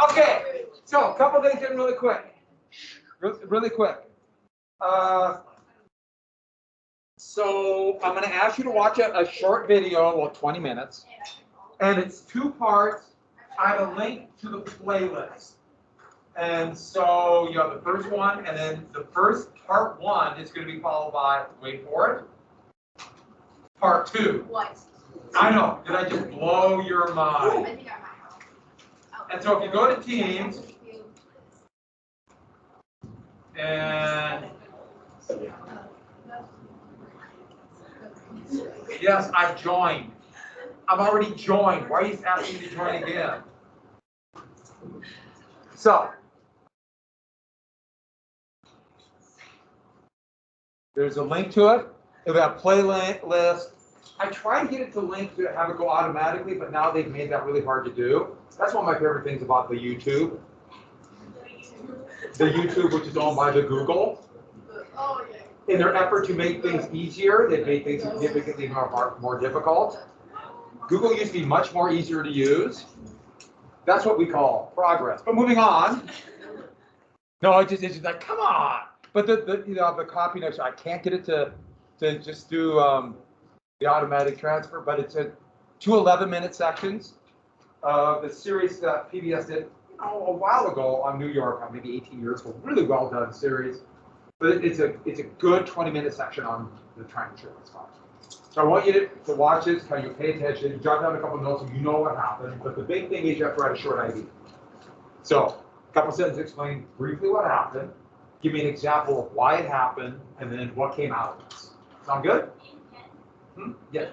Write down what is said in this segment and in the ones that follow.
Okay, so a couple things in really quick. Really quick. So I'm going to ask you to watch a short video, well, 20 minutes, and it's 2 parts. I have a link to the playlist. And so you have the first one, and then the first part 1 is going to be followed by, wait for it, part 2. What? I know, did I just blow your mind? I think I might have. And so if you go to Teams, and yes, I've joined. I'm already joined. Why are you asking me to join again? So, there's a link to it. It'll have playlist. I try to get it to link to have it go automatically, but now they've made that really hard to do. That's one of my favorite things about the YouTube. The YouTube, which is owned by the Google. Oh, yeah. In their effort to make things easier, they've made things significantly more difficult. Google used to be much more easier to use. That's what we call progress. But moving on. No, it's just like, come on. But the copy notes, I can't get it to just do the automatic transfer, but it's a 2 11-minute sections of the series that PBS did a while ago on New York, maybe 18 years ago. Really well done series. But it's a good 20-minute section on the time insurance fund. So I want you to watch this, how you pay attention, jot down a couple notes so you know what happened. But the big thing is you have to write a short ID. So a couple sentences explain briefly what happened, give me an example of why it happened, and then what came out of this. Sound good? Yeah.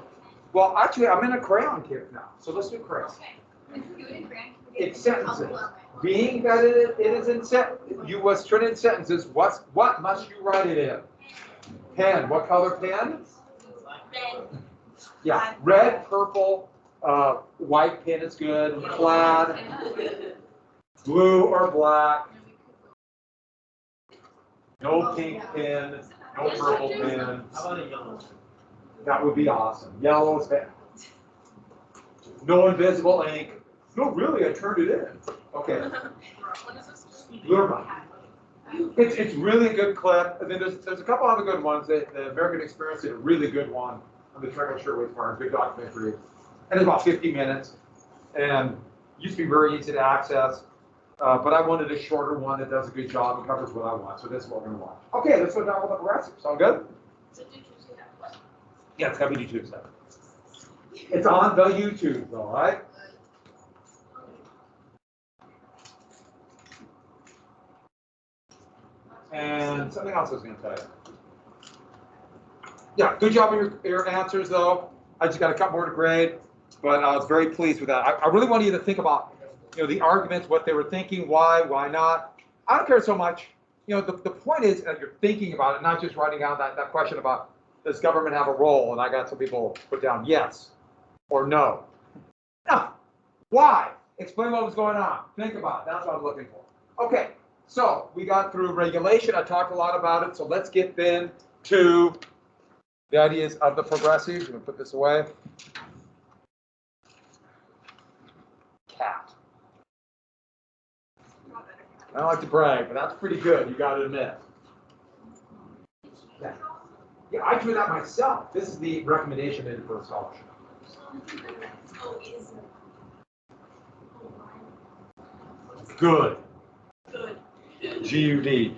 Well, actually, I'm in a crayon kit now, so let's do crayon. It's sentences. Being that it is in you was turned in sentences. What must you write it in? Pen. What color pen? Red. Yeah, red, purple, white pen is good. Plaid, blue or black. No pink pen. No purple pen. How about a yellow? That would be awesome. Yellow is bad. No invisible ink. No, really, I turned it in. Okay. Blue. It's really a good clip. And then there's a couple other good ones. The American Experience did a really good one on the Trek Shirtwaist Farm, big documentary. And it's about 50 minutes. And used to be very easy to access. But I wanted a shorter one that does a good job and covers what I want. So this is what we're going to watch. Okay, let's go down with the progressive. Sound good? Yeah, it's got to be YouTube stuff. It's on the YouTube, though, right? And something else I was going to tell you. Yeah, good job on your answers, though. I just got a couple more to grade, but I was very pleased with that. I really want you to think about, the arguments, what they were thinking, why not. I don't care so much. The point is that you're thinking about it, not just writing down that question about, does government have a role? And I got some people put down yes or no. No. Why? Explain what was going on. Think about it. That's what I'm looking for. Okay. So we got through regulation. I talked a lot about it. So let's get then to the ideas of the progressives. I'm going to put this away. Cat. I don't like to brag, but that's pretty good. You got to admit. Yeah, I drew that myself. This is the recommendation in for a scholarship. Good. Good. G-U-D.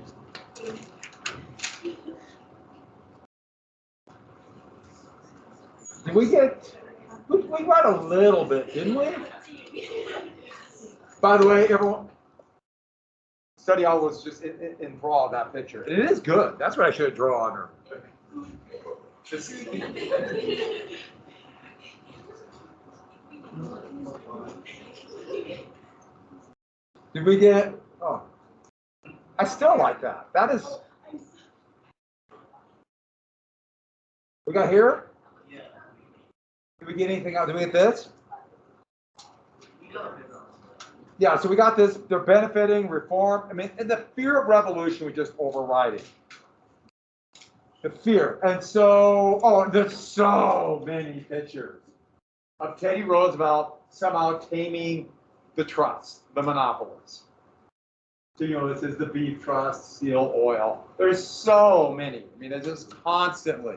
Did we get, we read a little bit, didn't we? By the way, everyone, study hall was just enthralled that picture. And it is good. That's what I should draw on her. Did we get, oh, I still like that. That is, we got here? Yeah. Did we get anything else? Did we get this? Yeah, so we got this, they're benefiting, reform. I mean, and the fear of revolution was just overriding. The fear. And so, oh, there's so many pictures. of Teddy Roosevelt somehow taming the trusts, the monopolies. So, this is the beef trust, steel, oil. There's so many. I mean, it's just constantly.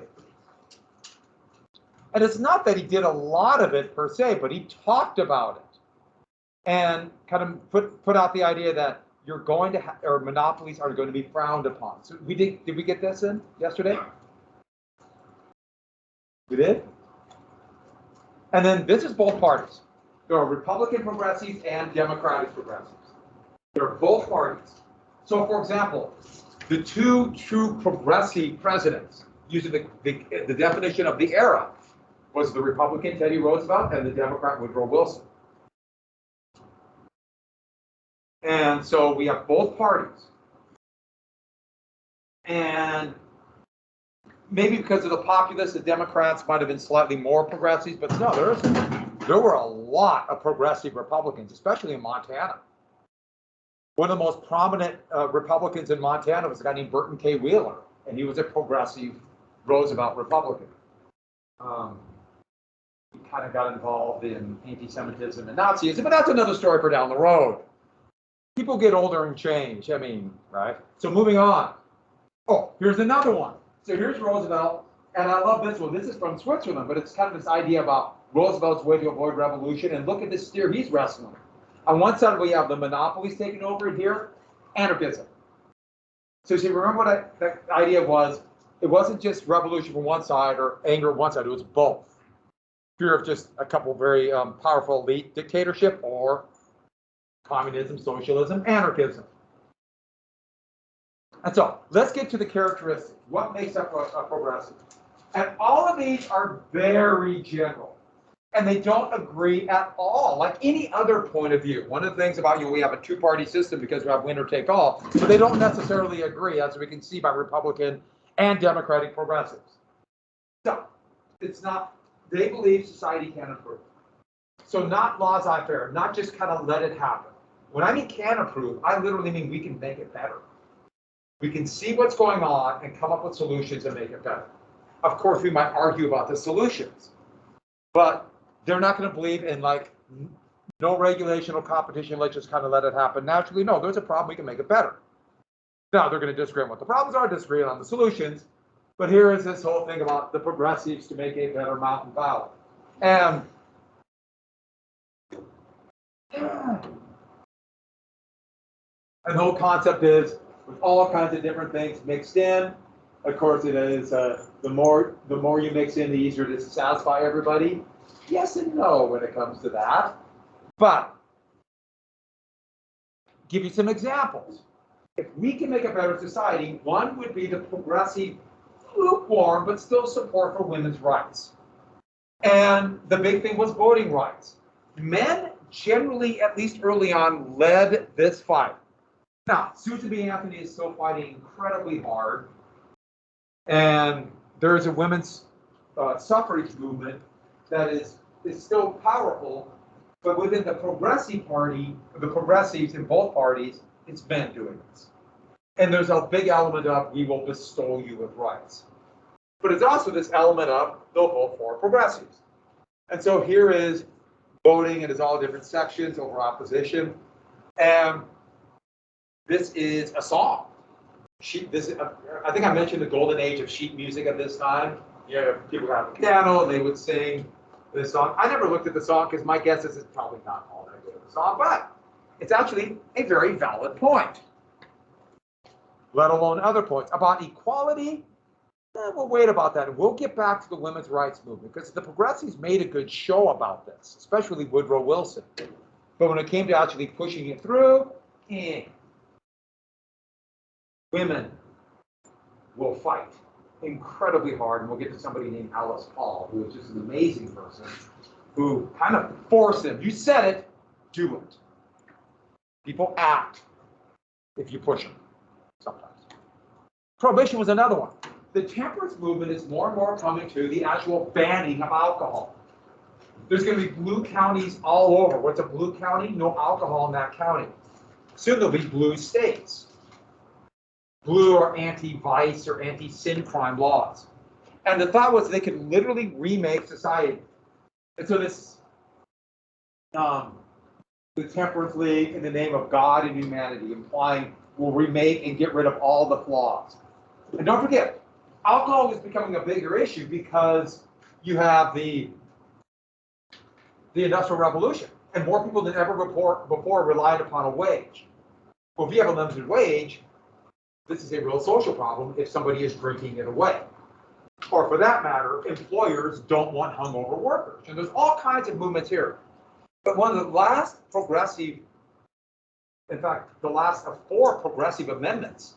And it's not that he did a lot of it per se, but he talked about it and kind of put out the idea that you're going to or monopolies are going to be frowned upon. So did we get this in yesterday? We did? And then this is both parties. There are Republican progressives and Democratic progressives. They're both parties. So, for example, the two true progressive presidents, using the definition of the era, was the Republican Teddy Roosevelt and the Democrat Woodrow Wilson. And so we have both parties. And maybe because of the populace, the Democrats might have been slightly more progressive, but no, there were a lot of progressive Republicans, especially in Montana. One of the most prominent Republicans in Montana was a guy named Burton K. Wheeler, and he was a progressive Roosevelt Republican. He kind of got involved in anti-Semitism and Nazism, but that's another story for down the road. People get older and change, I mean, right? So moving on. Oh, here's another one. So here's Roosevelt, and I love this one. This is from Switzerland, but it's kind of this idea about Roosevelt's way to avoid revolution, and look at this steer he's wrestling. On one side, we have the monopolies taking over, and here, anarchism. So you remember what that idea was? It wasn't just revolution from one side or anger on one side, it was both. Fear of just a couple very powerful elite dictatorship, or communism, socialism, anarchism. And so let's get to the characteristics. What makes up a progressive? And all of these are very general. And they don't agree at all, like any other point of view. One of the things about, we have a two-party system because we have winner take all, but they don't necessarily agree, as we can see by Republican and Democratic progressives. So it's not, they believe society can improve. So not laissez-faire, not just kind of let it happen. When I mean can improve, I literally mean we can make it better. We can see what's going on and come up with solutions and make it better. Of course, we might argue about the solutions, but they're not going to believe in no regulation or competition. Let's just kind of let it happen naturally. No, there's a problem. We can make it better. Now they're going to disagree on what the problems are, disagree on the solutions. But here is this whole thing about the progressives to make a better Mountain Valley. And the whole concept is with all kinds of different things mixed in. Of course, it is the more you mix in, the easier it is to satisfy everybody. Yes and no when it comes to that. But give you some examples. If we can make a better society, one would be the progressive, lukewarm, but still support for women's rights. And the big thing was voting rights. Men generally, at least early on, led this fight. Now, Susan B. Anthony is still fighting incredibly hard. And there is a women's suffrage movement that is still powerful, but within the Progressive Party, the progressives in both parties, it's men doing this. And there's a big element of, we will bestow you with rights. But it's also this element of, they'll vote for progressives. And so here is voting, and it's all different sections over opposition. And this is a song. I think I mentioned the golden age of sheet music at this time. People got a piano, they would sing this song. I never looked at the song because my guess is it's probably not all that good of a song, but it's actually a very valid point. Let alone other points. About equality, we'll wait about that. And we'll get back to the women's rights movement because the progressives made a good show about this, especially Woodrow Wilson. But when it came to actually pushing it through, women will fight incredibly hard, and we'll get to somebody named Alice Paul, who is just an amazing person, who kind of forced them. You said it, do it. People act if you push them, sometimes. Prohibition was another one. The temperance movement is more and more coming to the actual banning of alcohol. There's going to be blue counties all over. What's a blue county? No alcohol in that county. Soon there'll be blue states. Blue or anti-vice or anti-sin crime laws. And the thought was they could literally remake society. And so this the Temperance League in the name of God and humanity, implying we'll remake and get rid of all the flaws. And don't forget, alcohol is becoming a bigger issue because you have the Industrial Revolution, and more people than ever before relied upon a wage. Well, if you have a limited wage, this is a real social problem if somebody is drinking it away. Or for that matter, employers don't want hungover workers. And there's all kinds of movements here. But one of the last progressive, in fact, the last of 4 progressive amendments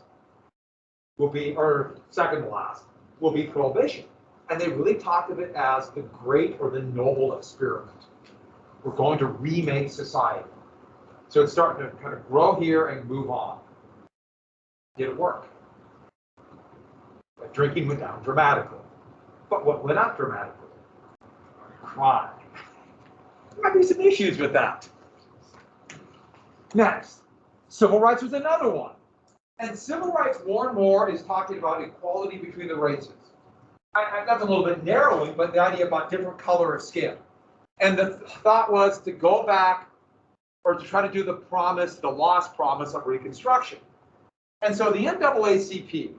will be, or second to last, will be prohibition. And they really talked of it as the great or the noble experiment. We're going to remake society. So it's starting to kind of grow here and move on. Did it work? But drinking went down dramatically. But what went up dramatically? Crime. There might be some issues with that. Next, civil rights was another one. And civil rights more and more is talking about equality between the races. That's a little bit narrowing, but the idea about different color of skin. And the thought was to go back or to try to do the promise, the lost promise of Reconstruction. And so the NAACP,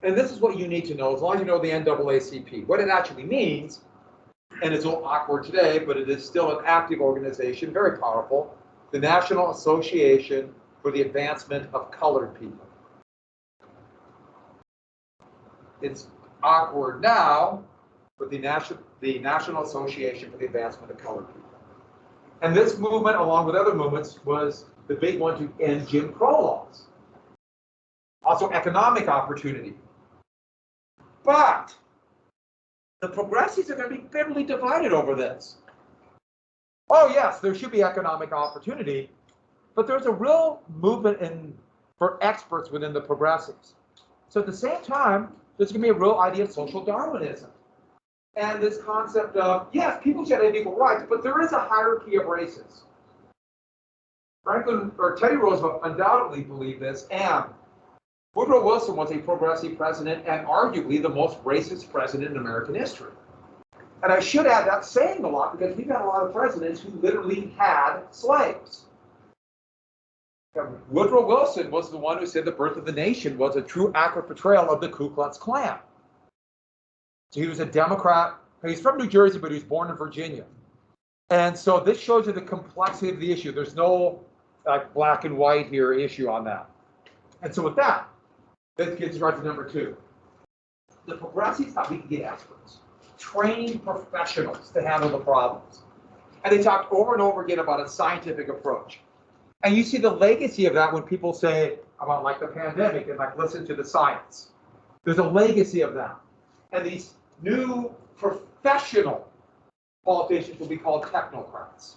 and this is what you need to know, as long as you know the NAACP, what it actually means, and it's a little awkward today, but it is still an active organization, very powerful, the National Association for the Advancement of Colored People. It's awkward now, but the National Association for the Advancement of Colored People. And this movement, along with other movements, was the big one to end Jim Crow laws. Also economic opportunity. But the progressives are going to be bitterly divided over this. Oh yes, there should be economic opportunity, but there's a real movement for experts within the progressives. So at the same time, there's going to be a real idea of social Darwinism. And this concept of, yes, people should have equal rights, but there is a hierarchy of races. Franklin, or Teddy Roosevelt undoubtedly believed this, and Woodrow Wilson was a progressive president and arguably the most racist president in American history. And I should add, that's saying a lot because we've had a lot of presidents who literally had slaves. Woodrow Wilson was the one who said the birth of the nation was a true accurate portrayal of the Ku Klux Klan. So he was a Democrat. He's from New Jersey, but he was born in Virginia. And so this shows you the complexity of the issue. There's no black and white here issue on that. And so with that, this gets right to number 2. The progressives thought we could get experts, trained professionals to handle the problems. And they talked over and over again about a scientific approach. And you see the legacy of that when people say about like the pandemic and like listen to the science. There's a legacy of that. And these new professional politicians will be called technocrats.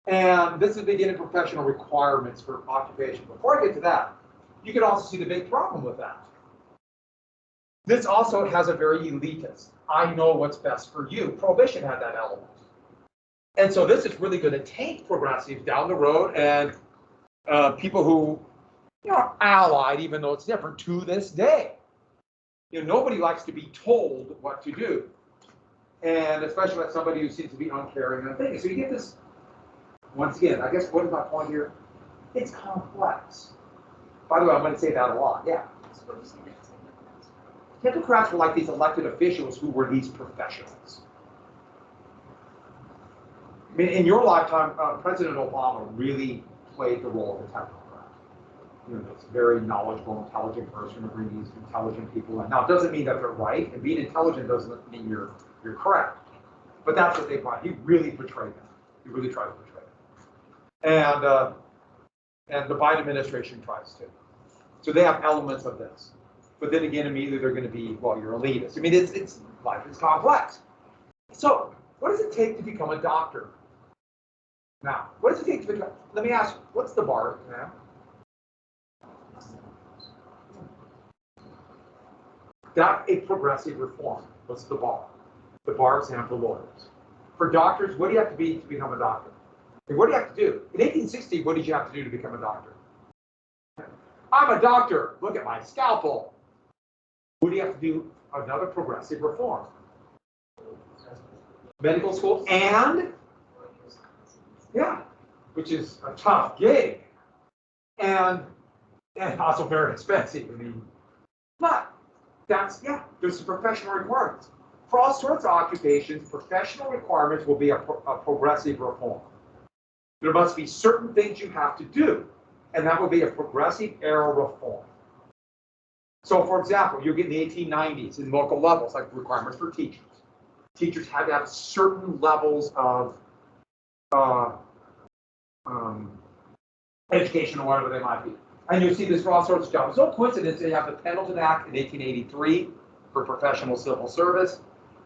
And this is beginning professional requirements for occupation. Before I get to that, you can also see the big problem with that. This also has a very elitist, I know what's best for you. Prohibition had that element. And so this is really going to taint progressives down the road and people who are allied, even though it's different, to this day. Nobody likes to be told what to do. And especially with somebody who seems to be uncaring and thinking. So you get this, once again, I guess what is my point here? It's complex. By the way, I'm going to say that a lot, yeah. So what did you say that Technocrats were like these elected officials who were these professionals. I mean, in your lifetime, President Obama really played the role of a technocrat. It's a very knowledgeable, intelligent person to bring these intelligent people in. Now, it doesn't mean that they're right, and being intelligent doesn't mean you're correct. But that's what they brought. He really portrayed that. He really tried to portray it. And the Biden administration tries to. So they have elements of this. But then again, immediately they're going to be, well, you're elitist. I mean, it's life is complex. So what does it take to become a doctor? Now, what does it take to become, let me ask you, what's the bar now? That's a progressive reform. What's the bar? The bar exam for lawyers. For doctors, what do you have to be to become a doctor? And what do you have to do? In 1860, what did you have to do to become a doctor? I'm a doctor. Look at my scalpel. What do you have to do? Another progressive reform. Medical school and Yeah, which is a tough gig. And also very expensive. I mean, but that's, yeah, there's some professional requirements. For all sorts of occupations, professional requirements will be a progressive reform. There must be certain things you have to do, and that will be a progressive era reform. So, for example, you get in the 1890s in local levels, like requirements for teachers. Teachers had to have certain levels of education or whatever they might be. And you see this for all sorts of jobs. It's no coincidence that you have the Pendleton Act in 1883 for professional civil service.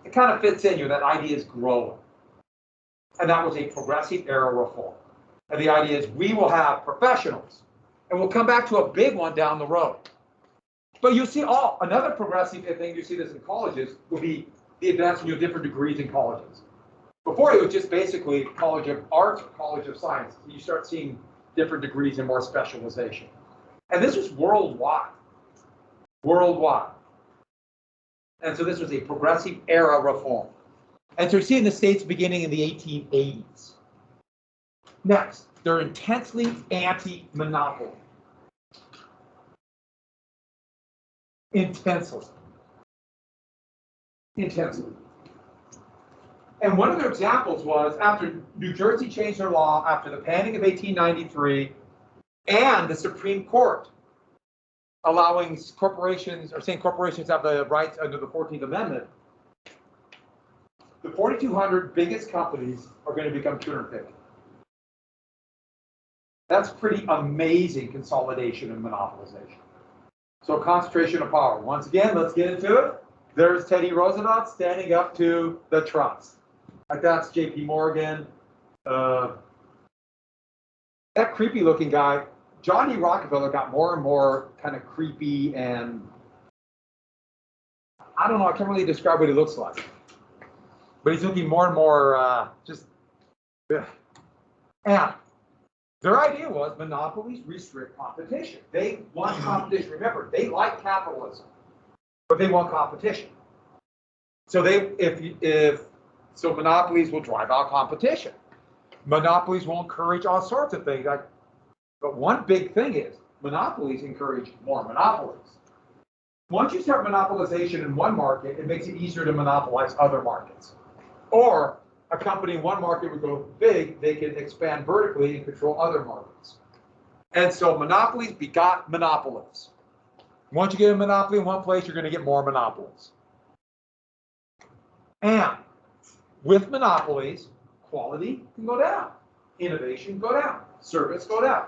It kind of fits in here. That idea is growing. And that was a progressive era reform. And the idea is we will have professionals. And we'll come back to a big one down the road. But you see another progressive thing, you see this in colleges, will be the advancement of different degrees in colleges. Before it was just basically College of Arts or College of Science. You start seeing different degrees and more specialization. And this was worldwide. Worldwide. And so this was a progressive era reform. And so you see in the States beginning in the 1880s. Next, they're intensely anti-monopoly. Intensely. Intensely. And one of their examples was after New Jersey changed their law after the Panic of 1893 and the Supreme Court allowing corporations or saying corporations have the rights under the 14th Amendment, the 4,200 biggest companies are going to become 250. That's pretty amazing consolidation and monopolization. So concentration of power. Once again, let's get into it. There's Teddy Roosevelt standing up to the trust. Like that's JP Morgan. That creepy looking guy, Johnny Rockefeller, got more and more kind of creepy and I don't know, I can't really describe what he looks like. But he's looking more and more just. Ugh. And their idea was monopolies restrict competition. They want competition. Remember, they like capitalism, but they want competition. So so monopolies will drive out competition. Monopolies will encourage all sorts of things. But one big thing is monopolies encourage more monopolies. Once you start monopolization in one market, it makes it easier to monopolize other markets. Or a company in one market would go big, they can expand vertically and control other markets. And so monopolies begot monopolies. Once you get a monopoly in one place, you're going to get more monopolies. And with monopolies, quality can go down, innovation go down, service go down.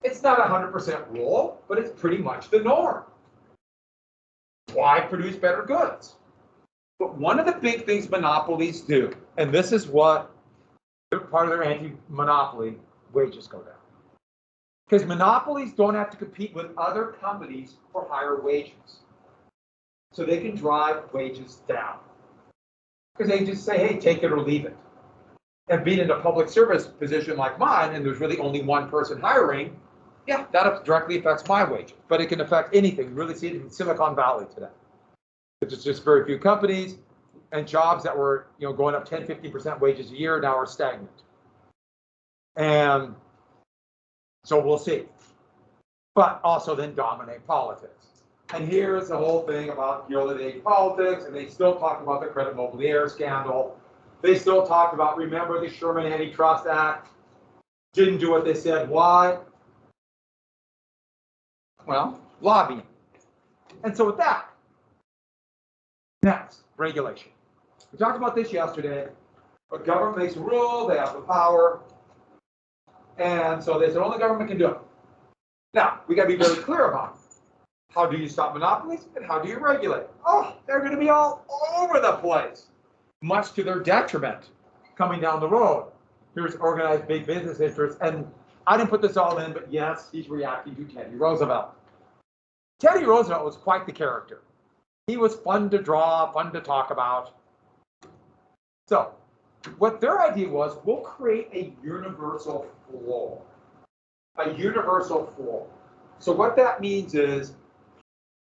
It's not 100% rule, but it's pretty much the norm. Why produce better goods? But one of the big things monopolies do, and this is what part of their anti-monopoly, wages go down. Because monopolies don't have to compete with other companies for higher wages. So they can drive wages down. Because they just say, hey, take it or leave it. And being in a public service position like mine, and there's really only one person hiring, yeah, that directly affects my wages. But it can affect anything. You really see it in Silicon Valley today. It's just very few companies, and jobs that were going up 10, 15% wages a year now are stagnant. And so we'll see. But also then dominate politics. And here's the whole thing about Gilded Age politics, and they still talk about the Credit Mobilier scandal. They still talk about, remember the Sherman Antitrust Act, didn't do what they said. Why? Well, lobbying. And so with that, next, regulation. We talked about this yesterday. A government makes a rule, they have the power. And so they said only government can do it. Now, we got to be very clear about it. How do you stop monopolies and how do you regulate? Oh, they're going to be all over the place, much to their detriment coming down the road. Here's organized big business interests. And I didn't put this all in, but yes, he's reacting to Teddy Roosevelt. Teddy Roosevelt was quite the character. He was fun to draw, fun to talk about. So what their idea was, we'll create a universal floor. A universal floor. So what that means is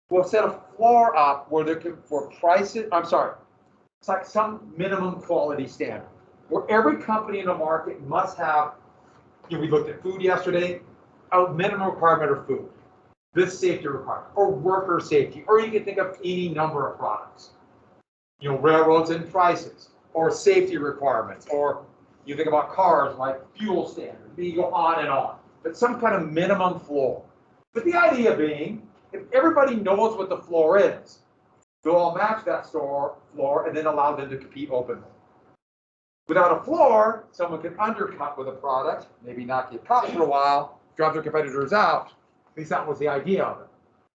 we'll set a floor up where there can, for prices, it's like some minimum quality standard. where every company in the market must have, we looked at food yesterday, a minimum requirement of food, this safety requirement, or worker safety, or you can think of any number of products. Railroads and prices, or safety requirements, or you think about cars like fuel standards, you go on and on, but some kind of minimum floor. But the idea being, if everybody knows what the floor is, they'll all match that floor and then allow them to compete openly. Without a floor, someone can undercut with a product, maybe not get caught for a while, drive their competitors out. At least that was the idea of it.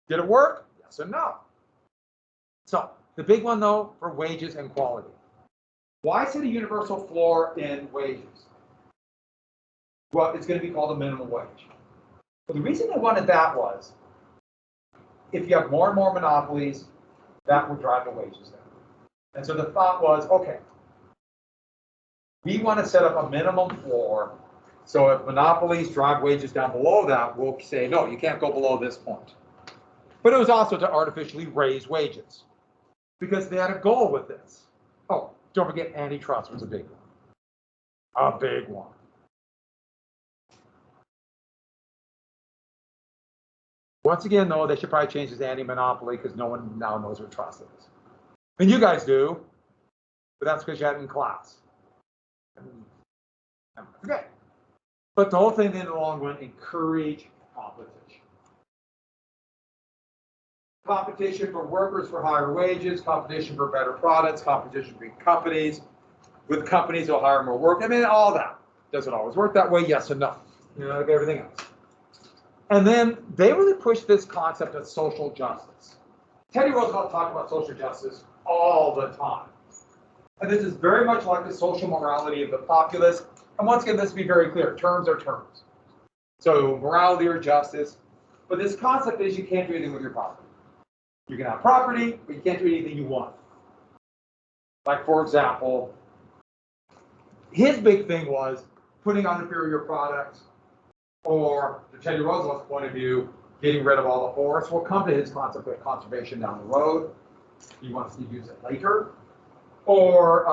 Did it work? Yes and no. So the big one though, for wages and quality. Why set a universal floor in wages? Well, it's going to be called a minimum wage. But the reason they wanted that was, if you have more and more monopolies, that would drive the wages down. And so the thought was, okay, we want to set up a minimum floor, so if monopolies drive wages down below that, we'll say, no, you can't go below this point. But it was also to artificially raise wages, because they had a goal with this. Oh, don't forget antitrust was a big one. A big one. Once again, though, they should probably change this anti-monopoly because no one now knows what trust is. And you guys do, but that's because you had it in class. Okay. But the whole thing in the long run, encourage competition. Competition for workers for higher wages, competition for better products, competition between companies. With companies, they'll hire more work. I mean, all that. Does it always work that way? Yes and no. Like everything else. And then they really pushed this concept of social justice. Teddy Roosevelt talked about social justice all the time. And this is very much like the social morality of the populace. And once again, let's be very clear, terms are terms. So morality or justice. But this concept is you can't do anything with your property. You can have property, but you can't do anything you want. Like, for example, his big thing was putting on inferior products, or to Teddy Roosevelt's point of view, getting rid of all the forests. We'll come to his concept of conservation down the road. He wants to use it later. Or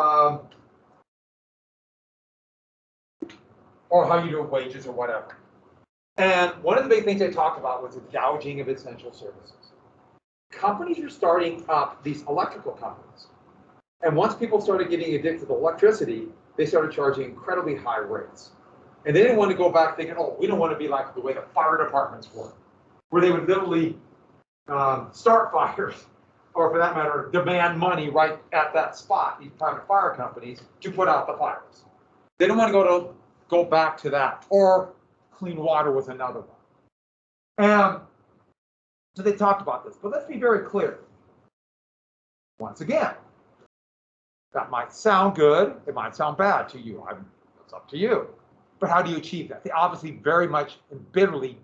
how you do wages or whatever. And one of the big things they talked about was the gouging of essential services. Companies are starting up these electrical companies. And once people started getting addicted to electricity, they started charging incredibly high rates. And they didn't want to go back thinking, oh, we don't want to be like the way the fire departments work, where they would literally start fires, or for that matter, demand money right at that spot, these private fire companies, to put out the fires. They don't want to go back to that. Or clean water was another one. And so they talked about this. But let's be very clear. Once again, that might sound good. It might sound bad to you. It's up to you. But how do you achieve that? They obviously very much and bitterly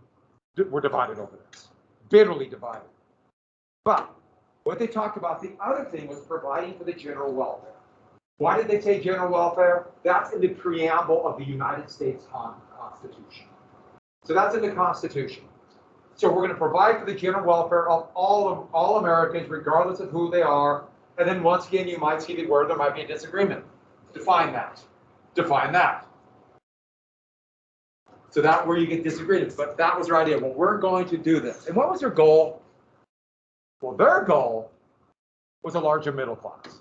were divided over this. Bitterly divided. But what they talked about, the other thing was providing for the general welfare. Why did they say general welfare? That's in the preamble of the United States Constitution. So that's in the Constitution. So we're going to provide for the general welfare of all Americans, regardless of who they are. And then once again, you might see where there might be a disagreement. Define that. Define that. So that's where you get disagreements. But that was their idea. Well, we're going to do this. And what was their goal? Well, their goal was a larger middle class.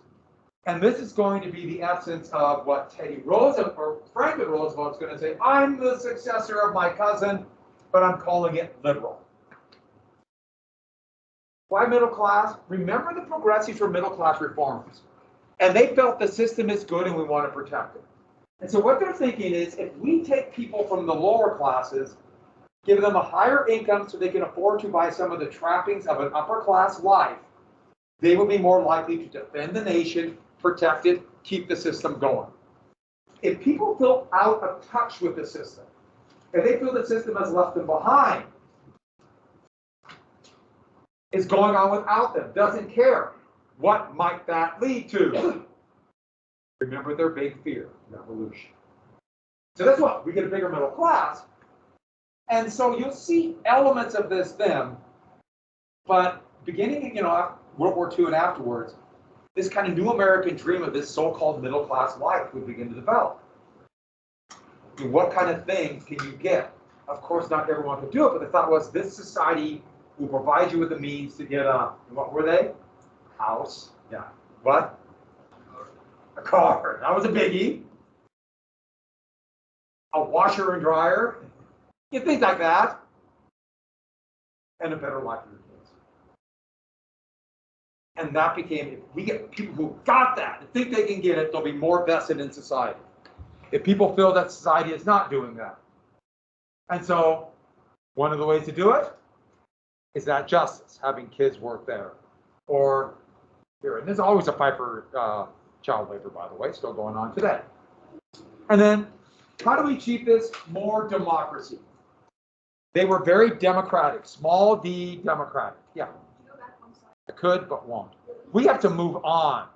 And this is going to be the essence of what Teddy Roosevelt, or Franklin Roosevelt, is going to say, I'm the successor of my cousin, but I'm calling it liberal. Why middle class? Remember, the progressives were middle class reformers. And they felt the system is good and we want to protect it. And so what they're thinking is, if we take people from the lower classes, give them a higher income so they can afford to buy some of the trappings of an upper class life, they will be more likely to defend the nation, protect it, keep the system going. If people feel out of touch with the system, if they feel the system has left them behind, is going on without them, doesn't care, what might that lead to? Remember their big fear, revolution. So that's what, we get a bigger middle class. And so you'll see elements of this then, but beginning, World War II and afterwards, this kind of new American dream of this so-called middle-class life would begin to develop. I mean, what kind of things can you get? Of course, not everyone could do it, but the thought was this society will provide you with the means to get a, what were they? House. Yeah. What? A car. That was a biggie. A washer and dryer. You think like that. And a better life for your kids. And that became, if we get people who got that and think they can get it, they'll be more vested in society. If people feel that society is not doing that. And so one of the ways to do it is that justice, having kids work there. Or here, and there's always a fight for child labor, by the way, still going on today. And then how do we achieve this? More democracy. They were very democratic, small d democratic. Yeah. I could, but won't. We have to move on.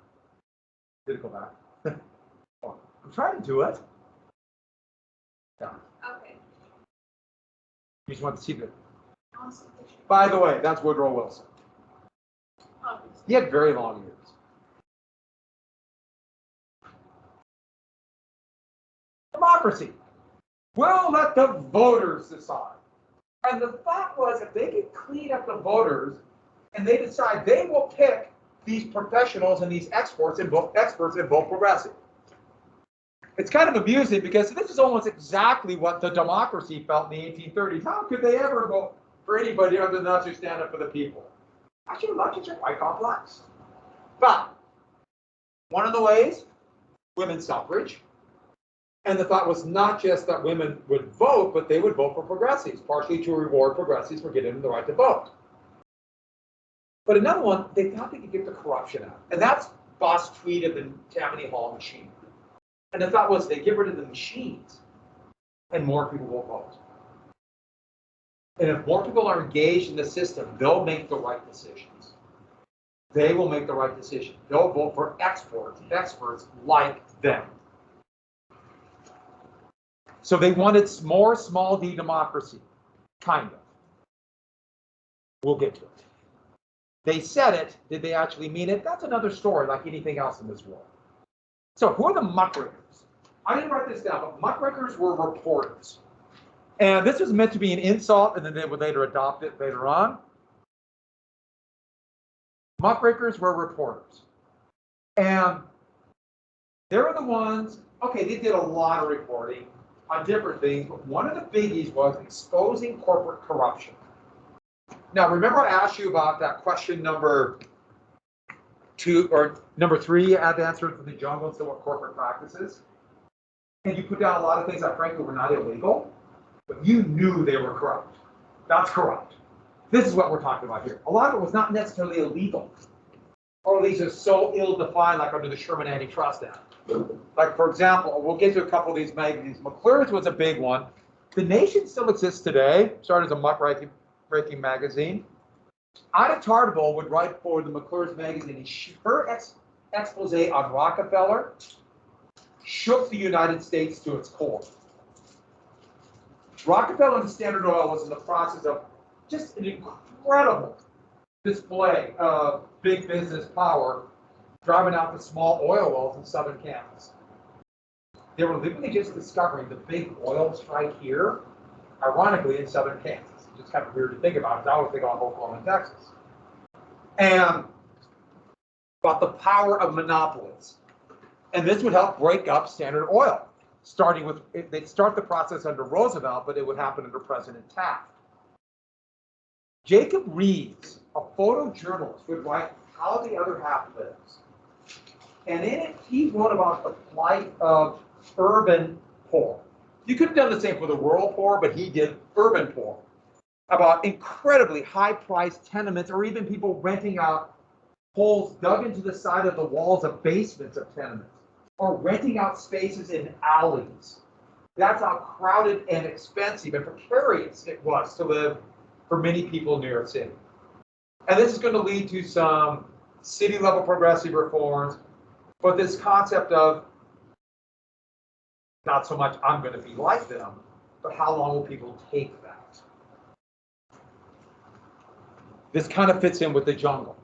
Did it go back? I'm trying to do it. Yeah. Okay. You just want to see the. By the way, that's Woodrow Wilson. He had very long years. Democracy. We'll let the voters decide. And the thought was if they could clean up the voters and they decide they will pick these professionals and these experts in both progressive. It's kind of amusing because this is almost exactly what the democracy felt in the 1830s. How could they ever vote for anybody other than us who stand up for the people? Actually, elections are quite complex. But one of the ways, women's suffrage. And the thought was not just that women would vote, but they would vote for progressives, partially to reward progressives for getting the right to vote. But another one, they thought they could get the corruption out. And that's Boss tweet of the Tammany Hall machine. And the thought was they get rid of the machines and more people will vote. And if more people are engaged in the system, they'll make the right decisions. They will make the right decision. They'll vote for experts like them. So they wanted more small d democracy, kind of. We'll get to it. They said it. Did they actually mean it? That's another story, like anything else in this world. So who are the muckrakers? I didn't write this down, but muckrakers were reporters. And this was meant to be an insult, and then they would later adopt it later on. Muckrakers were reporters. And they were the ones, okay, they did a lot of reporting on different things, but one of the biggies was exposing corporate corruption. Now, remember I asked you about that question number 2 or number 3 you had to answer for the jungle and so what corporate practices? And you put down a lot of things that frankly were not illegal, but you knew they were corrupt. That's corrupt. This is what we're talking about here. A lot of it was not necessarily illegal, or at least it's so ill-defined, like under the Sherman Antitrust Act. Like, for example, we'll get to a couple of these magazines. McClure's was a big one. The Nation still exists today, started as a muckraking magazine. Ida Tarbell would write for the McClure's magazine, and her expose on Rockefeller shook the United States to its core. Rockefeller and Standard Oil was in the process of just an incredible display of big business power, driving out the small oil wells in southern Kansas. They were literally just discovering the big oil strike here, ironically in southern Kansas. It's just kind of weird to think about it. I always think about Oklahoma and Texas. And about the power of monopolies. And this would help break up Standard Oil, starting with, they'd start the process under Roosevelt, but it would happen under President Taft. Jacob Reeves, a photojournalist, would write How the Other Half Lives. And in it, he wrote about the plight of urban poor. You could have done the same for the rural poor, but he did urban poor. About incredibly high-priced tenements, or even people renting out holes dug into the side of the walls of basements of tenements, or renting out spaces in alleys. That's how crowded and expensive and precarious it was to live for many people in New York City. And this is going to lead to some city-level progressive reforms, but this concept of not so much I'm going to be like them, but how long will people take that? This kind of fits in with the jungle.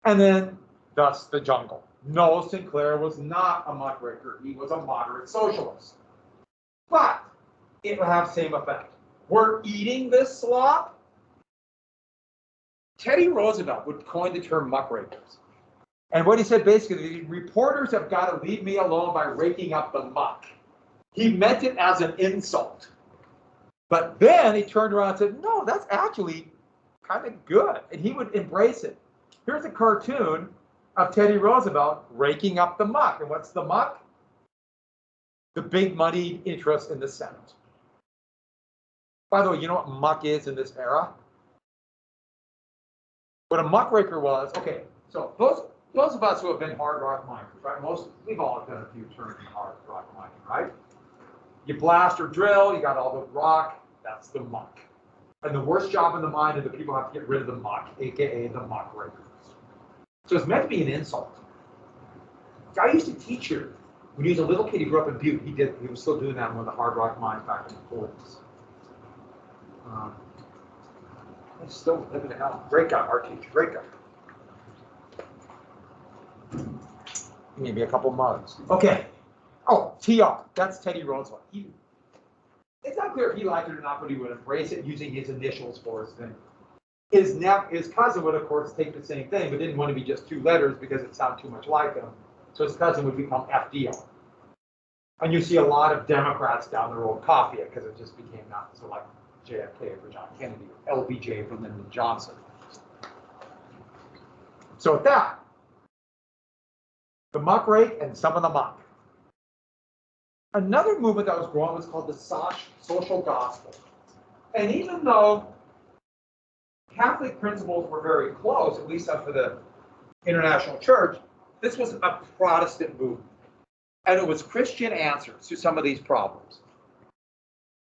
And then thus the jungle. No, Sinclair was not a muckraker. He was a moderate socialist. But it will have the same effect. We're eating this slop. Teddy Roosevelt would coin the term muckrakers. And what he said basically, reporters have got to leave me alone by raking up the muck. He meant it as an insult. But then he turned around and said, no, that's actually kind of good. And he would embrace it. Here's a cartoon of Teddy Roosevelt raking up the muck. And what's the muck? The big moneyed interest in the Senate. By the way, you know what muck is in this era? What a muckraker was, okay, so those of us who have been hard rock miners, right? We've all done a few turns in hard rock mining, right? You blast or drill, you got all the rock, that's the muck. And the worst job in the mine is the people who have to get rid of the muck, aka the muckrakers. So it's meant to be an insult. I used to teach here. When he was a little kid, he grew up in Butte. He was still doing that in one of the hard rock mines back in the 40s. He's still living it out. Great guy, our teacher, great guy. Maybe a couple mugs. Okay. Oh, TR, that's Teddy Roosevelt. It's not clear if he liked it or not, but he would embrace it using his initials for his thing. His cousin would, of course, take the same thing, but didn't want to be just two letters because it sounded too much like him. So his cousin would become FDR. And you see a lot of Democrats down the road copy it because it just became not so like JFK for John Kennedy, or LBJ for Lyndon Johnson. So with that, the muckrake and some of the muck. Another movement that was growing was called the social gospel. And even though Catholic principles were very close, at least up to the international church, this was a Protestant movement. And it was Christian answers to some of these problems.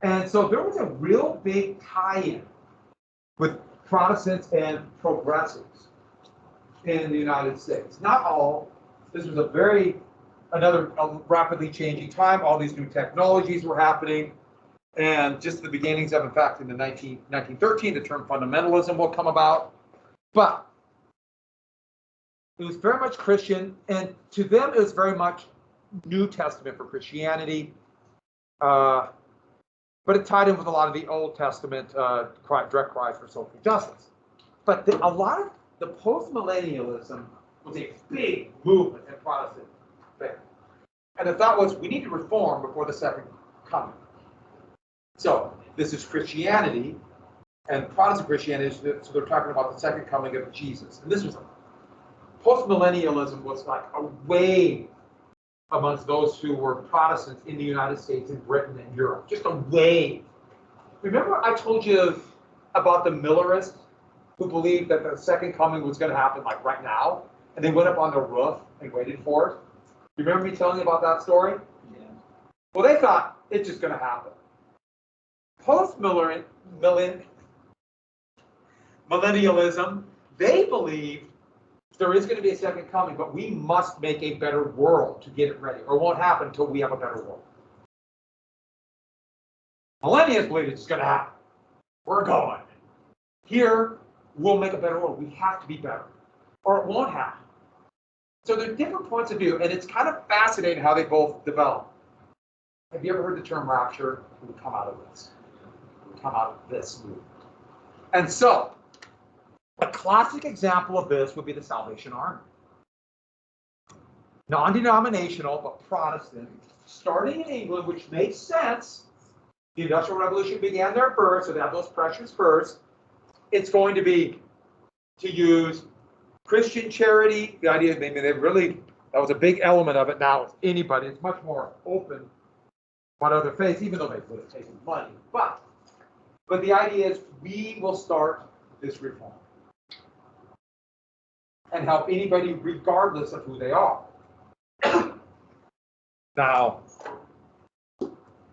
And so there was a real big tie-in with Protestants and progressives in the United States. Not all. This was another rapidly changing time. All these new technologies were happening. And just the beginnings of, in fact, in the 1913, the term fundamentalism will come about. But it was very much Christian. And to them, it was very much New Testament for Christianity. But it tied in with a lot of the Old Testament direct cries for social justice. But a lot of the post-millennialism was a big movement in Protestant faith. And the thought was, we need to reform before the second coming. So this is Christianity, and Protestant Christianity, so they're talking about the second coming of Jesus. And this was, post-millennialism was like a wave amongst those who were Protestants in the United States and Britain and Europe, just a wave. Remember I told you about the Millerists who believed that the second coming was going to happen like right now, and they went up on their roof and waited for it? You remember me telling you about that story? Yeah. Well, they thought it's just going to happen. Post-millennialism, they believed there is going to be a second coming, but we must make a better world to get it ready, or it won't happen until we have a better world. Millennials believe it's going to happen. We're going. Here, we'll make a better world. We have to be better, or it won't happen. So there are different points of view, and it's kind of fascinating how they both develop. Have you ever heard the term rapture? It would come out of this. It would come out of this movement. And so, a classic example of this would be the Salvation Army. Non-denominational, but Protestant, starting in England, which makes sense. The Industrial Revolution began there first, so they have those pressures first. It's going to be to use Christian charity. The idea, that was a big element of it. Now it's anybody. It's much more open about other faiths, even though they would have taken money. But the idea is we will start this reform and help anybody regardless of who they are. Now,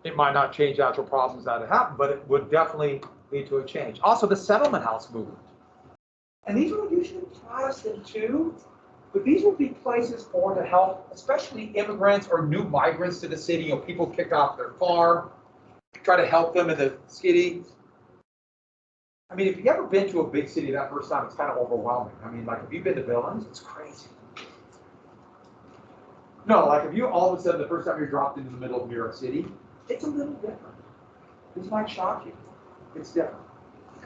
it might not change actual problems that have happened, but it would definitely lead to a change. Also, the settlement house movement. And these were usually Protestant too, but these would be places for to help, especially immigrants or new migrants to the city, people kicked off their farm, try to help them in the city. I mean, if you've ever been to a big city that first time, it's kind of overwhelming. I mean, like, if you've been to Billings, it's crazy. No, like, if you all of a sudden, the first time you're dropped into the middle of New York City, it's a little different. This might shock you. It's different.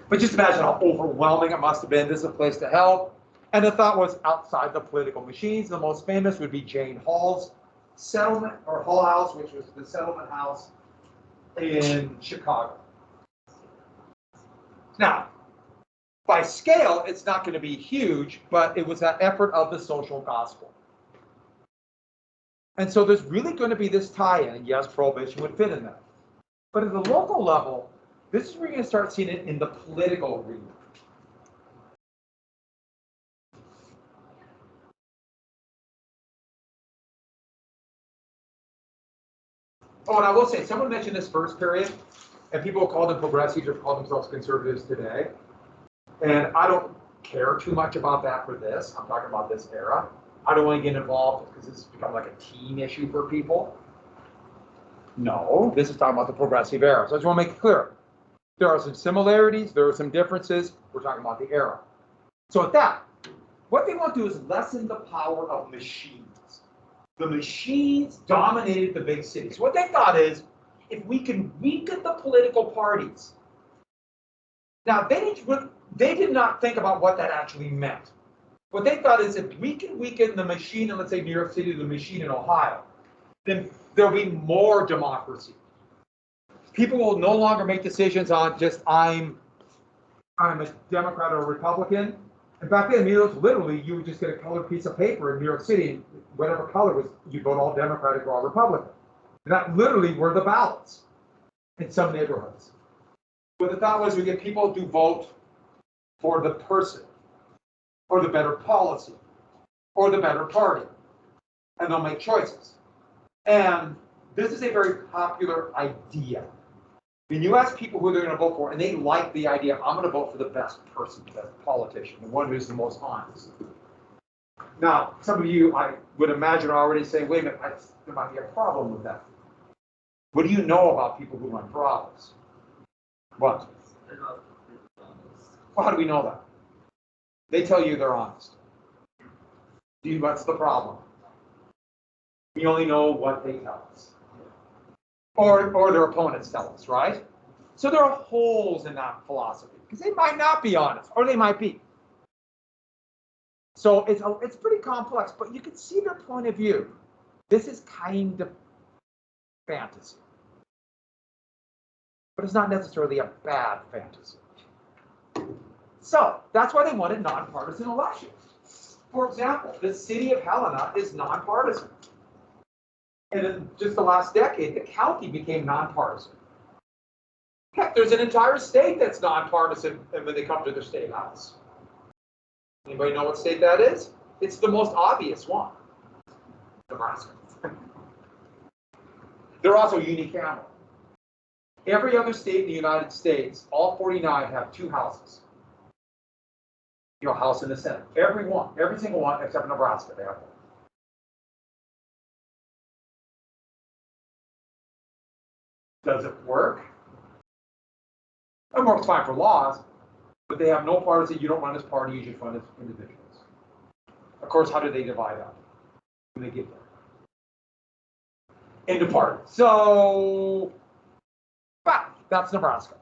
But just imagine how overwhelming it must have been. This is a place to help. And the thought was outside the political machines. The most famous would be Jane Hall's settlement, or Hull House, which was the settlement house in Chicago. Now, by scale, it's not going to be huge, but it was that effort of the social gospel. And so there's really going to be this tie-in. Yes, prohibition would fit in that. But at the local level, this is where you're going to start seeing it in the political arena. Oh, and I will say, someone mentioned this first period, and people call them progressives or call themselves conservatives today. And I don't care too much about that for this. I'm talking about this era. I don't want to get involved because this has become like a teen issue for people. No, this is talking about the progressive era. So I just want to make it clear. There are some similarities, there are some differences. We're talking about the era. So with that, what they want to do is lessen the power of machines. The machines dominated the big cities. What they thought is, if we can weaken the political parties. Now, they did not think about what that actually meant. What they thought is, if we can weaken the machine in, let's say, New York City, the machine in Ohio, then there'll be more democracy. People will no longer make decisions on just, I'm a Democrat or a Republican. And back then, it was literally, you would just get a colored piece of paper in New York City, whatever color was, you vote all Democratic or all Republican. And that literally were the ballots in some neighborhoods. But the thought was, we get people to vote for the person, or the better policy, or the better party, and they'll make choices. And this is a very popular idea. When you ask people who they're going to vote for, and they like the idea, I'm going to vote for the best person, the best politician, the one who's the most honest. Now, some of you, I would imagine, are already saying, wait a minute, there might be a problem with that. What do you know about people who run for office? What? Well, how do we know that? They tell you they're honest. What's the problem? We only know what they tell us. Or their opponents tell us, right? So there are holes in that philosophy, because they might not be honest, or they might be. So it's pretty complex, but you can see their point of view. This is kind of fantasy. But it's not necessarily a bad fantasy. So that's why they wanted nonpartisan elections. For example, the city of Helena is nonpartisan. And in just the last decade, the county became nonpartisan. Heck, there's an entire state that's nonpartisan when they come to their state house. Anybody know what state that is? It's the most obvious one, Nebraska. They're also unicameral. Every other state in the United States, all 49 have two houses. You know, House and the Senate. Every single one, except Nebraska, they have one. Does it work? It works fine for laws, but they have no partisan. You don't run as party, you just run as individuals. Of course, how do they divide up when they get there? Into parties. So, but that's Nebraska.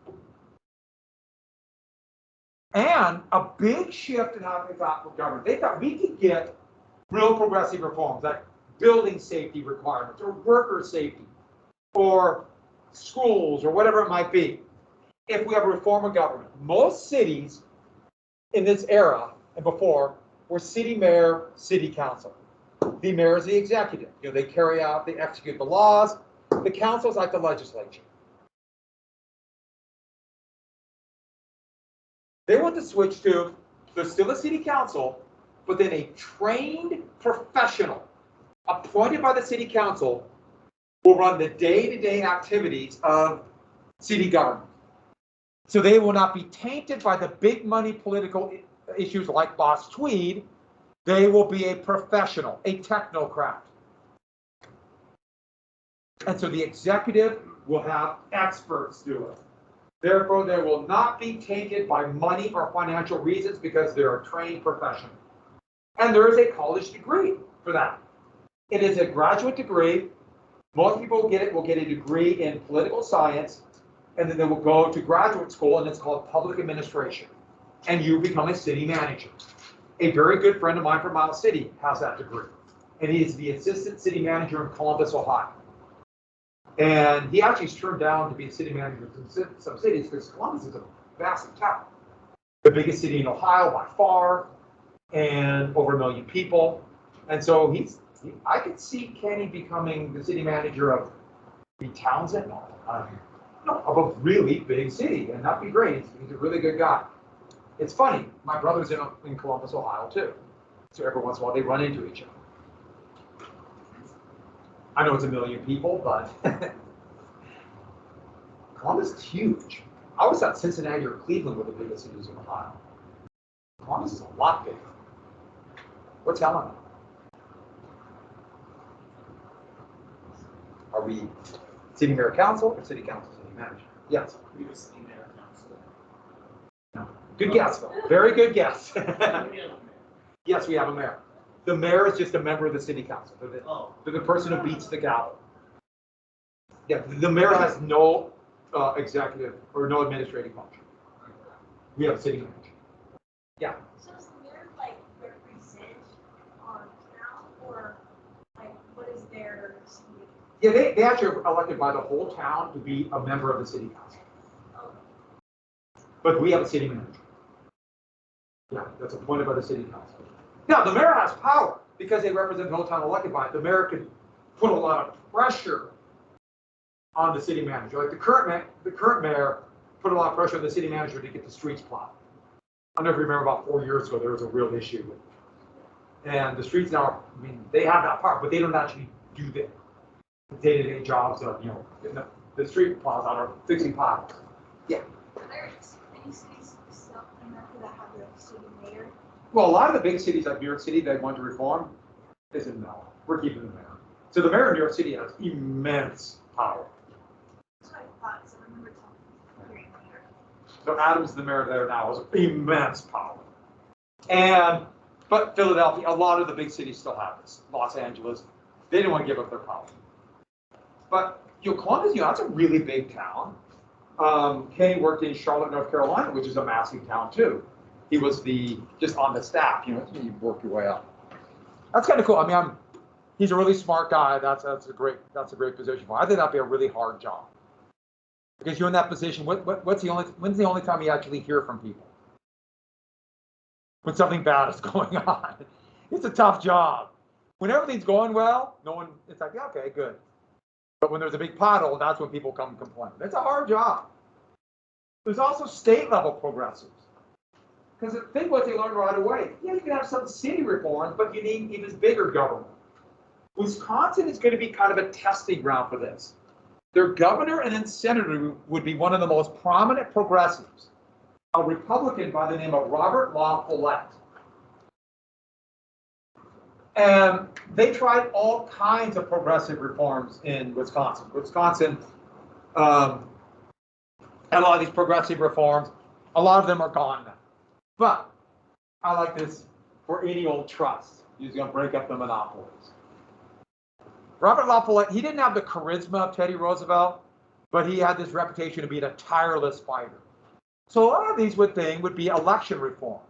And a big shift in how they thought with government. They thought we could get real progressive reforms, like building safety requirements, or worker safety, or schools, or whatever it might be, if we have a reform of government. Most cities in this era and before were city mayor, city council. The mayor is the executive. You know, they carry out, they execute the laws. The council is like the legislature. They want to switch to, there's still a city council, but then a trained professional appointed by the city council will run the day-to-day activities of city government. So they will not be tainted by the big money political issues like Boss Tweed. They will be a professional, a technocrat. And so the executive will have experts do it. Therefore, they will not be tainted by money or financial reasons because they're a trained profession. And there is a college degree for that. It is a graduate degree. Most people will get a degree in political science, and then they will go to graduate school, and it's called public administration. And you become a city manager. A very good friend of mine from Miles City has that degree. And he is the assistant city manager in Columbus, Ohio. And he actually is turned down to be a city manager in some cities because Columbus is a massive town. The biggest city in Ohio by far, and over 1 million people. And so I could see Kenny becoming the city manager of Townsend, of a really big city, and that'd be great. He's a really good guy. It's funny, my brother's in Columbus, Ohio too. So every once in a while they run into each other. I know it's 1 million people, but Columbus is huge. I always thought Cincinnati or Cleveland were the biggest cities in Ohio. Columbus is a lot bigger. What's Helen? Are we city mayor council or city council city manager? Yes. We were city mayor council. No. Good guess, Phil. Very good guess. We have a mayor. Yes, we have a mayor. The mayor is just a member of the city council. They're the person who beats the gavel. Yeah, the mayor has no executive or no administrative function. We have a city manager. Yeah. So does the mayor like represent our town, or like what is their? Yeah, they actually are elected by the whole town to be a member of the city council. But we have a city manager. Yeah, that's appointed by the city council. Now, the mayor has power because they represent the whole town elected by it. The mayor can put a lot of pressure on the city manager. Like the current mayor put a lot of pressure on the city manager to get the streets plowed. I never remember about 4 years ago, there was a real issue. And the streets now, I mean, they have that part, but they don't actually do the day-to-day jobs of, getting the street plows out or fixing potholes. Yeah. Are there any cities still in America that have a city mayor? Well, a lot of the big cities like New York City that want to reform, they said no, we're keeping the mayor. So the mayor of New York City has immense power. That's what I thought, because I remember hearing mayor. So Adams, the mayor there now, has immense power. But Philadelphia, a lot of the big cities still have this. Los Angeles, they didn't want to give up their power. But Columbus, that's a really big town. Kenny worked in Charlotte, North Carolina, which is a massive town too. He was just on the staff, you work your way up. That's kind of cool. I mean, he's a really smart guy. That's a great position for him. I think that'd be a really hard job. Because you're in that position, when's the only time you actually hear from people? When something bad is going on. It's a tough job. When everything's going well, it's like, yeah, okay, good. But when there's a big pothole, that's when people come and complain. It's a hard job. There's also state level progressives. Because the thing what they learned right away, you can have some city reforms, but you need even bigger government. Wisconsin is going to be kind of a testing ground for this. Their governor and then senator would be one of the most prominent progressives, a Republican by the name of Robert Lawlett. And they tried all kinds of progressive reforms in Wisconsin. Wisconsin had a lot of these progressive reforms. A lot of them are gone now. But I like this for any old trust. He's going to break up the monopolies. Robert Lawlett, he didn't have the charisma of Teddy Roosevelt, but he had this reputation of being a tireless fighter. So a lot of these would be election reform.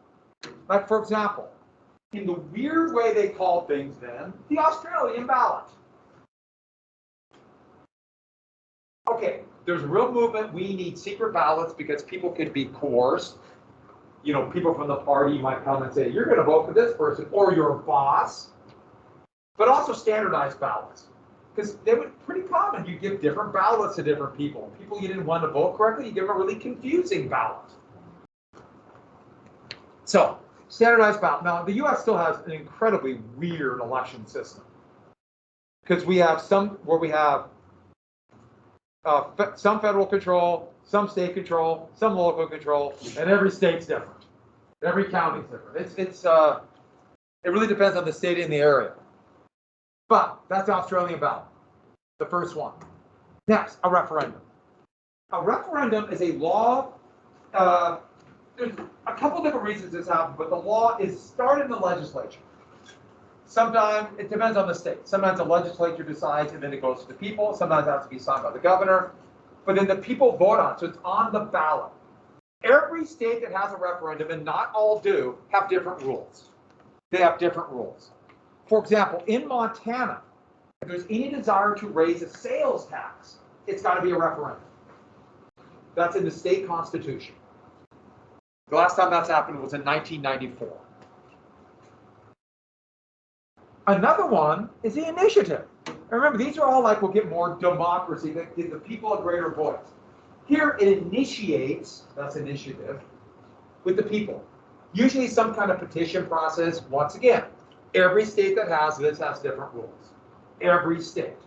Like, for example, in the weird way they called things then, the Australian ballot. Okay, there's a real movement. We need secret ballots because people could be coerced. People from the party might come and say, you're going to vote for this person or your boss. But also standardized ballots. Because they were pretty common. You give different ballots to different people. People you didn't want to vote correctly, you give them a really confusing ballot. So, standardized ballot. Now, the U.S. still has an incredibly weird election system. Because we have some where we have some federal control, some state control, some local control, and every state's different. Every county's different. It really depends on the state and the area. But that's the Australian ballot, the first one. Next, a referendum. A referendum is a law. There's a couple different reasons this happens, but the law is started in the legislature. Sometimes it depends on the state. Sometimes the legislature decides and then it goes to the people. Sometimes it has to be signed by the governor. But then the people vote on it, so it's on the ballot. Every state that has a referendum, and not all do, have different rules. They have different rules. For example, in Montana, if there's any desire to raise a sales tax, it's got to be a referendum. That's in the state constitution. The last time that's happened was in 1994. Another one is the initiative. And remember, these are all like, we'll get more democracy, that give the people a greater voice. Here it initiates, that's initiative, with the people. Usually some kind of petition process. Once again, every state that has this has different rules. Every state.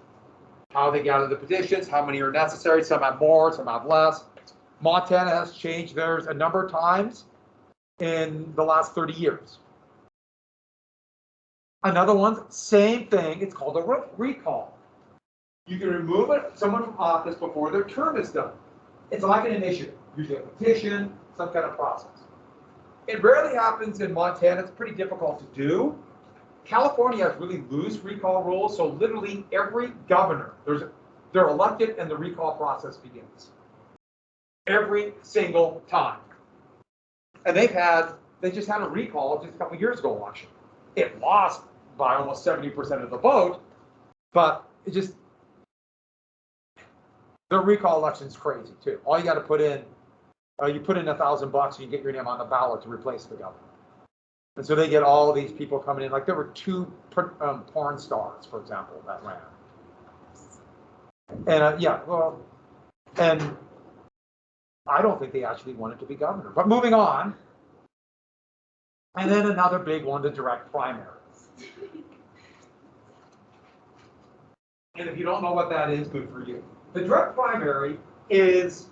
How they gather the petitions, how many are necessary, some have more, some have less. Montana has changed theirs a number of times in the last 30 years. Another one, same thing, it's called a recall. You can remove someone from office before their term is done. It's like an initiative, usually a petition, some kind of process. It rarely happens in Montana, it's pretty difficult to do. California has really loose recall rules, so literally every governor, they're elected and the recall process begins. Every single time. And they just had a recall just a couple of years ago election. It lost by almost 70% of the vote, but it just, the recall election is crazy too. All you got to put in, you put in $1,000 and you get your name on the ballot to replace the governor. And so they get all these people coming in, like there were 2 porn stars, for example, that ran. And yeah, well, and I don't think they actually wanted to be governor. But moving on, and then another big one, the direct primaries. And if you don't know what that is, good for you. The direct primary is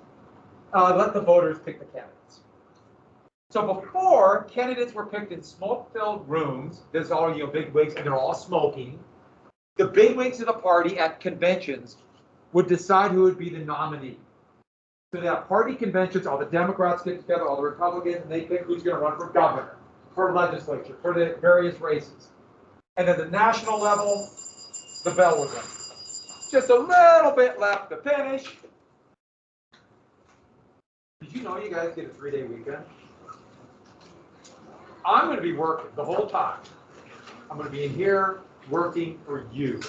let the voters pick the candidates. So before, candidates were picked in smoke-filled rooms. There's all big wigs, and they're all smoking. The big wigs of the party at conventions would decide who would be the nominee. So they have party conventions. All the Democrats get together, all the Republicans, and they pick who's going to run for governor, for legislature, for the various races. And at the national level, the bell would ring. Just a little bit left to finish. Did you know you guys get a 3-day weekend? I'm going to be working the whole time. I'm going to be in here working for you.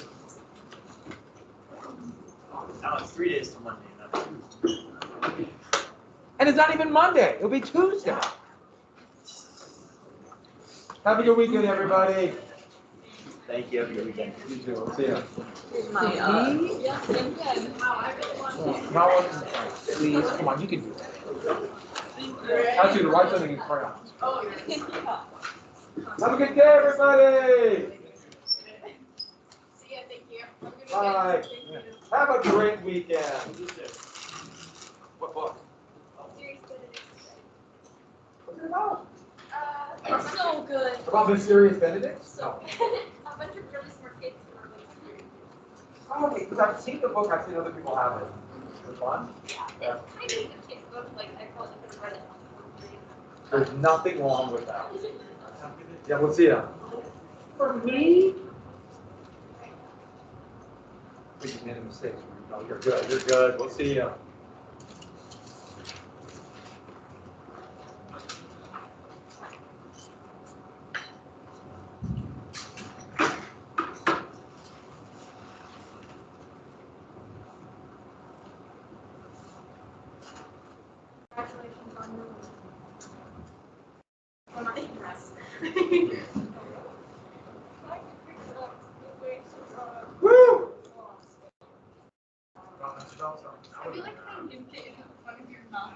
Now it's 3 days to Monday, not Tuesday. And it's not even Monday. It'll be Tuesday. Have a good weekend, everybody. Thank you. Have a good weekend. You too. See ya. Yeah, same thing. Wow, I really want to. Now, please, come on, you can do it. Actually, to write something in crayons. Oh, yeah. Have a good day, everybody. See ya, thank you. Have a good weekend. Bye. Thank you. Have a great weekend. What book? Serious Benedict. What's it about? It's so good. About Mysterious Benedict? So, a bunch of really smart kids who are like serious. Oh, okay, because I've seen the book, I've seen other people have it. It's fun? Yeah, it's kind of a kid's book, like I call it, I could have read it on the book. There's nothing wrong with that. Yeah, we'll see ya. For me? We just made a mistake. No, you're good, you're good. We'll see ya. Congratulations on your well, not impressed. Woo! I feel like I nuked it in front of your mouth.